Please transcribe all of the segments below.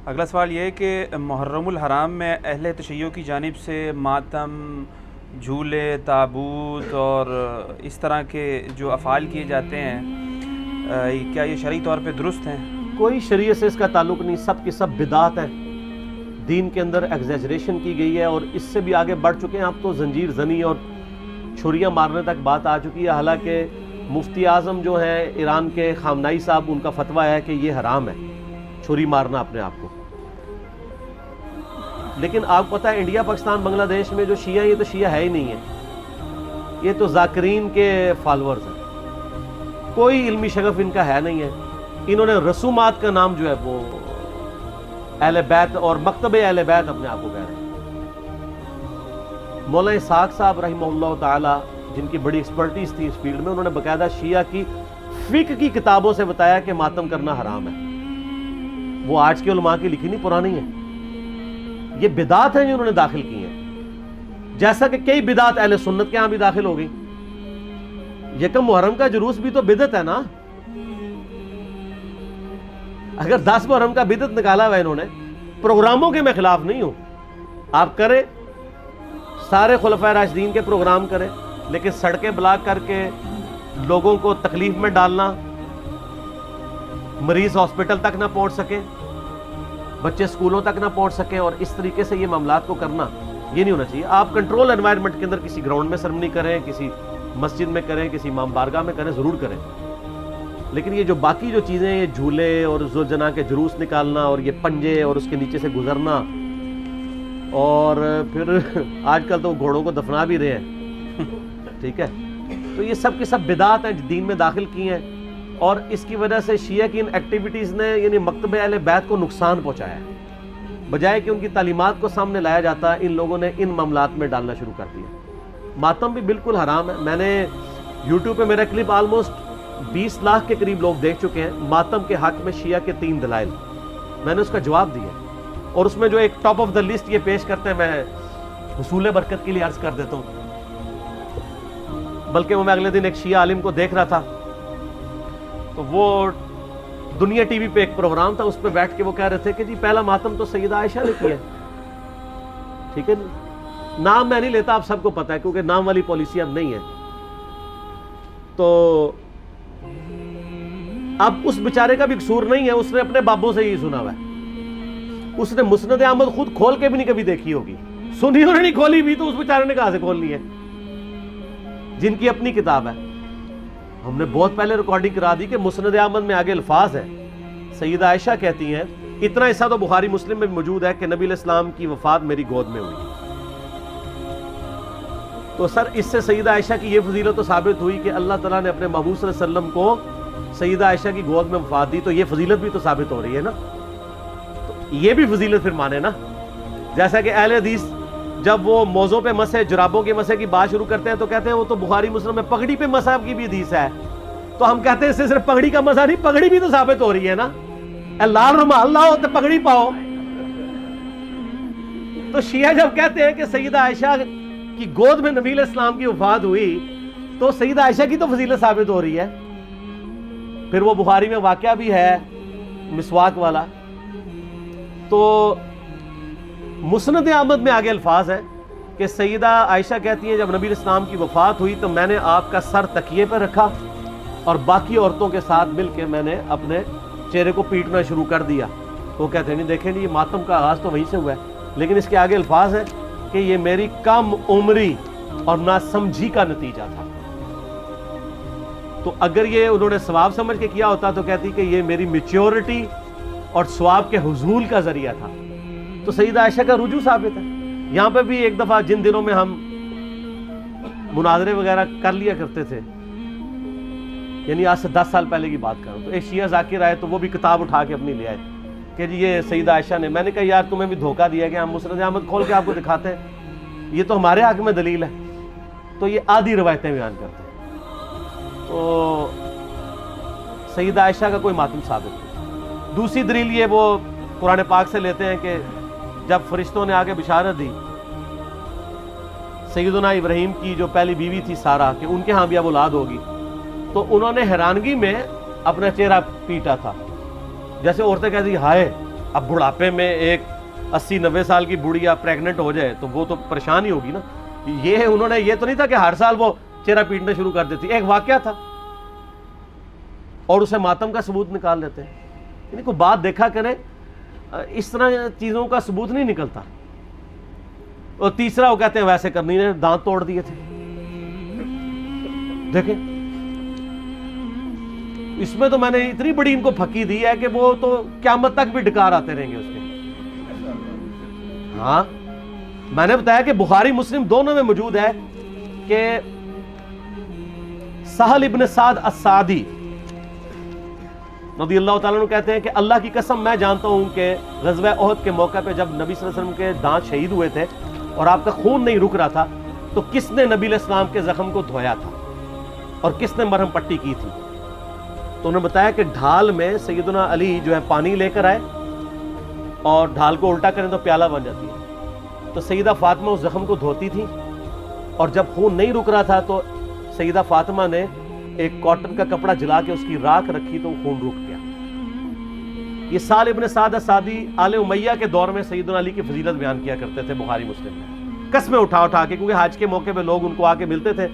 اگلا سوال یہ ہے کہ محرم الحرام میں اہل تشیع کی جانب سے ماتم، جھولے، تابوت اور اس طرح کے جو افعال کیے جاتے ہیں، کیا یہ شرعی طور پہ درست ہیں؟ کوئی شریعت سے اس کا تعلق نہیں، سب کی سب بدعات ہیں، دین کے اندر ایگزیجریشن کی گئی ہے، اور اس سے بھی آگے بڑھ چکے ہیں اب تو زنجیر زنی اور چھریاں مارنے تک بات آ چکی ہے۔ حالانکہ مفتی اعظم جو ہیں ایران کے خامنائی صاحب، ان کا فتویٰ ہے کہ یہ حرام ہے چھری مارنا اپنے آپ کو۔ لیکن آپ پتہ ہے انڈیا، پاکستان، بنگلہ دیش میں جو شیعہ ہیں، یہ تو شیعہ ہے ہی نہیں ہے، یہ تو ذاکرین کے فالورز ہیں، کوئی علمی شغف ان کا ہے نہیں ہے۔ انہوں نے رسومات کا نام جو ہے وہ اہل بیت اور مکتب اہل بیت اپنے آپ کو کہہ رہے ہیں۔ مولانا اسحاق صاحب رحمہ اللہ تعالی، جن کی بڑی ایکسپرٹیز تھی اس فیلڈ میں، انہوں نے باقاعدہ شیعہ کی فقہ کی کتابوں سے بتایا کہ ماتم کرنا حرام ہے۔ وہ آج کے علماء کی لکھی نہیں، پرانی ہے۔ یہ بدعات ہیں جو انہوں نے داخل کی ہیں، جیسا کہ کئی بدعات اہل سنت کے ہاں بھی داخل ہو گئی۔ یکم محرم کا جلوس بھی تو بدعت ہے نا۔ اگر 10 محرم کا بدعت نکالا ہوا انہوں نے، پروگراموں کے میں خلاف نہیں ہوں، آپ کریں، سارے خلفائے راشدین کے پروگرام کریں، لیکن سڑکیں بلاک کر کے لوگوں کو تکلیف میں ڈالنا، مریض ہاسپٹل تک نہ پہنچ سکیں، بچے اسکولوں تک نہ پہنچ سکیں، اور اس طریقے سے یہ معاملات کو کرنا، یہ نہیں ہونا چاہیے۔ آپ کنٹرول انوائرمنٹ کے اندر کسی گراؤنڈ میں سرمنی کریں، کسی مسجد میں کریں، کسی امام بارگاہ میں کریں، ضرور کریں، لیکن یہ جو باقی جو چیزیں، یہ جھولے اور ذوالجناح کے جلوس نکالنا اور یہ پنجے اور اس کے نیچے سے گزرنا، اور پھر آج کل تو گھوڑوں کو دفنا بھی رہے ہیں، ٹھیک ہے، تو یہ سب کی سب بدعات ہیں دین میں داخل کی ہیں، اور اس کی وجہ سے شیعہ کی ان ایکٹیویٹیز نے یعنی مکتب اہل بیت کو نقصان پہنچایا ہے۔ بجائے کہ ان کی تعلیمات کو سامنے لایا جاتا ہے، ان لوگوں نے ان معاملات میں ڈالنا شروع کر دیا۔ ماتم بھی بالکل حرام ہے۔ میں نے یوٹیوب پہ میرا کلپ آلموسٹ 20 لاکھ کے قریب لوگ دیکھ چکے ہیں، ماتم کے حق میں شیعہ کے 3 دلائل، میں نے اس کا جواب دیا، اور اس میں جو ایک ٹاپ آف دا لسٹ یہ پیش کرتے ہیں، میں حصول برکت کے لیے عرض کر دیتا ہوں۔ بلکہ میں اگلے دن ایک شیعہ عالم کو دیکھ رہا تھا، تو وہ دنیا ٹی وی پہ ایک پروگرام تھا، اس پہ بیٹھ کے وہ کہہ رہے تھے کہ جی پہلا ماتم تو سیدہ عائشہ نے کیا ہے، ٹھیک ہے، نام میں نہیں لیتا، آپ سب کو پتا ہے، کیونکہ نام والی پالیسی اب نہیں ہے۔ تو اب اس بیچارے کا بھی قصور نہیں ہے، اس نے اپنے بابوں سے ہی سنا ہوا ہے، اس نے مسند احمد خود کھول کے بھی نہیں کبھی دیکھی ہوگی، سنی انہوں نے نہیں کھولی بھی، تو اس بیچارے نے کہاں سے کھولنی ہے، جن کی اپنی کتاب ہے۔ ہم نے بہت پہلے ریکارڈنگ کرا دی کہ مسند احمد میں آگے الفاظ ہیں، سیدہ عائشہ کہتی ہیں، اتنا حصہ تو بخاری مسلم میں بھی موجود ہے کہ نبی علیہ السلام کی وفات میری گود میں ہوئی۔ تو سر اس سے سیدہ عائشہ کی یہ فضیلت تو ثابت ہوئی کہ اللہ تعالیٰ نے اپنے محبوب صلی اللہ علیہ وسلم کو سیدہ عائشہ کی گود میں وفات دی، تو یہ فضیلت بھی تو ثابت ہو رہی ہے نا، تو یہ بھی فضیلت پھر مانے نا۔ جیسا کہ اہل حدیث جب وہ موضوع پہ مسح، جرابوں کے مسح کی بات شروع کرتے ہیں تو کہتے ہیں وہ تو بخاری مسلم میں پگڑی پہ مسح کی بھی حدیث ہے، تو ہم کہتے ہیں اس سے صرف پگڑی کا مسح نہیں، پگڑی بھی تو ثابت ہو رہی ہے نا، لال رومال لاؤ تو پگڑی پاؤ۔ تو شیعہ جب کہتے ہیں کہ سیدہ عائشہ کی گود میں نبی علیہ السلام کی وفات ہوئی، تو سیدہ عائشہ کی تو فضیلت ثابت ہو رہی ہے۔ پھر وہ بخاری میں واقعہ بھی ہے مسواک والا۔ تو مسند احمد میں آگے الفاظ ہیں کہ سیدہ عائشہ کہتی ہیں جب نبی علیہ السلام کی وفات ہوئی تو میں نے آپ کا سر تکیے پہ رکھا اور باقی عورتوں کے ساتھ مل کے میں نے اپنے چہرے کو پیٹنا شروع کر دیا۔ وہ کہتے ہیں نہیں دیکھیں نہیں، یہ ماتم کا آغاز تو وہیں سے ہوا ہے، لیکن اس کے آگے الفاظ ہیں کہ یہ میری کم عمری اور ناسمجھی کا نتیجہ تھا۔ تو اگر یہ انہوں نے ثواب سمجھ کے کیا ہوتا تو کہتی کہ یہ میری میچیورٹی اور ثواب کے حصول کا ذریعہ تھا، تو سیدہ عائشہ کا رجوع ثابت ہے۔ یہاں پہ بھی ایک دفعہ جن دنوں میں ہم مناظرے وغیرہ کر لیا کرتے تھے، یعنی آج سے 10 سال پہلے کی بات کروں، تو ایک شیعہ ذاکر آئے تو وہ بھی کتاب اٹھا کے اپنی لے آئے کہ جی یہ سیدہ عائشہ نے، میں نے کہا یار تمہیں بھی دھوکہ دیا کہ ہم مسند احمد کھول کے آپ کو دکھاتے ہیں، یہ تو ہمارے حق میں دلیل ہے، تو یہ آدھی روایتیں بیان کرتے ہیں۔ تو سیدہ عائشہ کا کوئی ماتم ثابت نہیں۔ دوسری دلیل یہ وہ قرآن پاک سے لیتے ہیں کہ جب فرشتوں نے آگے بشارت دی سیدنا ابراہیم کی جو پہلی بیوی تھی سارہ کہ ان کے ہاں بھی اب اولاد ہوگی، تو انہوں نے حیرانگی میں اپنا چہرہ پیٹا تھا، جیسے عورتیں کہتی ہائے اب بڑھاپے میں ایک 80-90 سال کی بوڑھیا پریگننٹ ہو جائے تو وہ تو پریشان ہی ہوگی نا. یہ انہوں نے یہ تو نہیں تھا کہ ہر سال وہ چہرہ پیٹنا شروع کر دیتی, ایک واقعہ تھا اور اسے ماتم کا ثبوت نکال لیتے ہیں. یعنی کوئی بات دیکھا کرے, اس طرح چیزوں کا ثبوت نہیں نکلتا. اور تیسرا وہ کہتے ہیں ویسے کرنی نے دانت توڑ دیے تھے. دیکھیں اس میں تو میں نے اتنی بڑی ان کو پھکی دی ہے کہ وہ تو قیامت تک بھی ڈکار آتے رہیں گے اس کے. ہاں میں نے بتایا کہ بخاری مسلم دونوں میں موجود ہے کہ سہل ابن سعد السعدی رضی اللہ تعالیٰ عنہ کہتے ہیں کہ اللہ کی قسم میں جانتا ہوں کہ غزوہ احد کے موقع پہ جب نبی صلی اللہ علیہ وسلم کے دانت شہید ہوئے تھے اور آپ کا خون نہیں رک رہا تھا تو کس نے نبی علیہ السلام کے زخم کو دھویا تھا اور کس نے مرہم پٹی کی تھی. تو انہوں نے بتایا کہ ڈھال میں سیدنا علی جو ہے پانی لے کر آئے اور ڈھال کو الٹا کریں تو پیالہ بن جاتی ہے. تو سیدہ فاطمہ اس زخم کو دھوتی تھی اور جب خون نہیں رک رہا تھا تو سیدہ فاطمہ نے ایک کاٹن کا کپڑا جلا کے اس کی راکھ رکھی تو خون رک گیا. یہ سہل ابن سعد السعدی آل امیہ کے دور میں سیدنا علی کی فضیلت بیان کیا کرتے تھے بخاری مسلم میں, قسمیں اٹھا اٹھا کے, کیونکہ حج کے موقع پہ لوگ ان کو آ کے ملتے تھے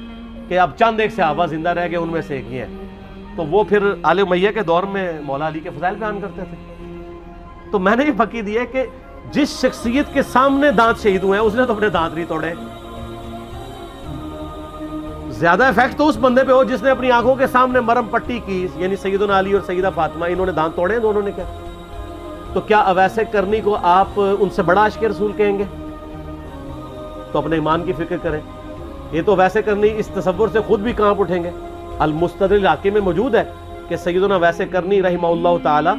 کہ اب چند ایک صحابہ زندہ رہ گئے, ان میں سے ایک ہی ہے. تو وہ پھر آل امیہ کے دور میں مولا علی کے فضائل بیان کرتے تھے. تو میں نے یہ پھکی دی ہے کہ جس شخصیت کے سامنے دانت شہید ہوئے ہیں اس نے تو اپنے دانت نہیں توڑے. زیادہ افیکٹ تو اس بندے پہ ہو جس نے اپنی آنکھوں کے سامنے مرہم پٹی کی, یعنی سیدنا علی اور سیدہ فاطمہ, انہوں نے دانت توڑے ہیں دونوں نے کیا. تو کیا اویسے کرنی کو آپ ان سے بڑا عاشق رسول کہیں گے؟ تو اپنے ایمان کی فکر کریں. یہ تو ویسے کرنی اس تصور سے خود بھی کانپ اٹھیں گے. المستدرک حاکم میں موجود ہے کہ سیدنا ویسے کرنی رحمہ اللہ تعالی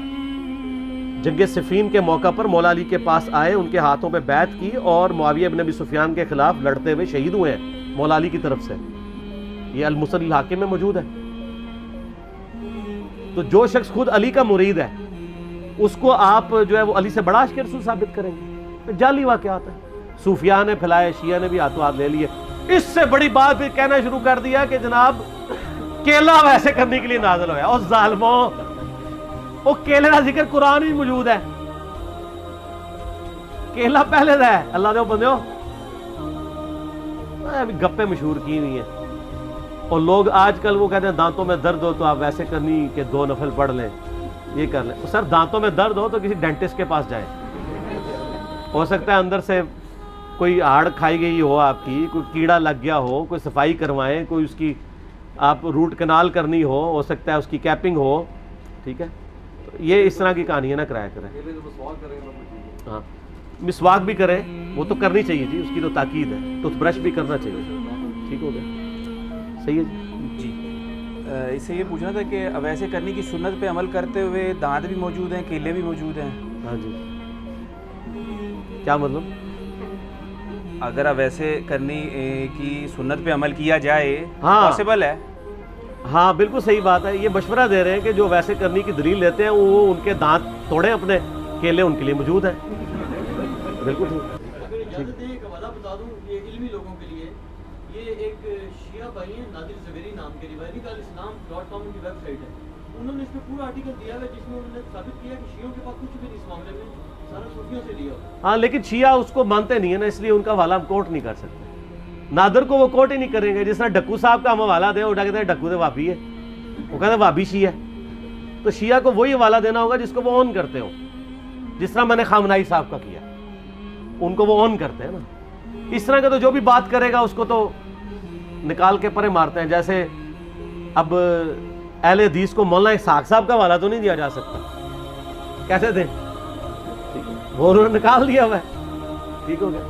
جنگ صفین کے موقع پر مولا علی کے پاس آئے, ان کے ہاتھوں پہ بیعت کی اور معاویہ بن ابی سفیان کے خلاف لڑتے ہوئے شہید ہوئے ہیں مولا علی کی طرف سے. یہ المستدرک حاکم میں موجود ہے. تو جو شخص خود علی کا مرید ہے اس کو آپ جو ہے وہ علی سے بڑا عاشق رسول ثابت کریں گے؟ جعلی واقعات ہیں. صوفیاء نے پھیلائے, شیعہ نے بھی ہاتھوں ہاتھ لے لیے. اس سے بڑی بات پھر کہنا شروع کر دیا کہ جناب کیلا ویسے کرنے کے لیے نازل ہوا. اور ظالموں, وہ کیلے کا ذکر قرآن میں موجود ہے. کیلا پہلے دا ہے. اللہ دے بندیو ابھی گپے مشہور کی ہوئی ہیں. اور لوگ آج کل وہ کہتے ہیں دانتوں میں درد ہو تو آپ ویسے کرنی کہ 2 نفل پڑھ لیں, یہ کر لیں. سر دانتوں میں درد ہو تو کسی ڈینٹسٹ کے پاس جائیں. ہو سکتا ہے اندر سے کوئی ہاڑ کھائی گئی ہو, آپ کی کوئی کیڑا لگ گیا ہو, کوئی صفائی کروائیں, کوئی اس کی آپ روٹ کنال کرنی ہو سکتا ہے اس کی کیپنگ ہو. ٹھیک ہے, یہ اس طرح کی کہانیاں نہ کرایا کریں. ہاں مسواک بھی کریں, وہ تو کرنی چاہیے جی, اس کی تو تاکید ہے. ٹوتھ برش بھی کرنا چاہیے. ٹھیک ہو گیا, صحیح ہے جی. اس سے یہ پوچھنا تھا کہ ویسے کرنے کی سنت پہ عمل کرتے ہوئے دانت بھی موجود ہیں, کیلے بھی موجود ہیں. ہاں جی, کیا مطلب؟ اگر ویسے کرنی کی سنت پہ عمل کیا جائے ہاں پاسبل ہے. ہاں بالکل صحیح بات ہے. یہ مشورہ دے رہے ہیں کہ جو ویسے کرنے کی دلیل لیتے ہیں وہ ان کے دانت توڑیں اپنے, کیلے ان کے لیے موجود ہیں. بالکل ٹھیک. ایک حوالہ بتا دوں یہ علمی لوگوں کے لیے. یہ ایک شیعہ بھائی ہیں نادر زبیری نام کے, rivalikalislam.com کی ویب سائٹ ہے. انہوں نے اس پہ پورا آرٹیکل دیا ہے جس میں انہوں نے ثابت کیا کہ شیعوں کے پاس کچھ بھی نہیں اس معاملے میں, سارا صوفیوں سے لیا. ہاں لیکن شیعہ اس کو مانتے نہیں ہے نا, اس لیے ان کا حوالہ ہم کوٹ نہیں کر سکتے. نادر کو وہ کوٹ ہی نہیں کریں گے. جس طرح ڈکو صاحب کا ہم حوالہ دیں, وہ کہتے ہیں ڈکو تو وابی ہے, وہ کہتے ہیں وابی شیعہ ہے. تو شیعہ کو وہی حوالہ دینا ہوگا جس کو وہ اون کرتے ہو. جس طرح میں نے خامنائی صاحب کا کیا, ان کو وہ اون کرتے ہیں نا. اس طرح کا تو جو بھی بات کرے گا اس کو تو نکال کے پرے مارتے ہیں. جیسے اب اہل حدیث کو مولانا اسحاق صاحب کا حوالہ تو نہیں دیا جا سکتا, کیسے دیں؟ وہ انہوں نے نکال دیا ہوا ہے. ٹھیک ہو گیا.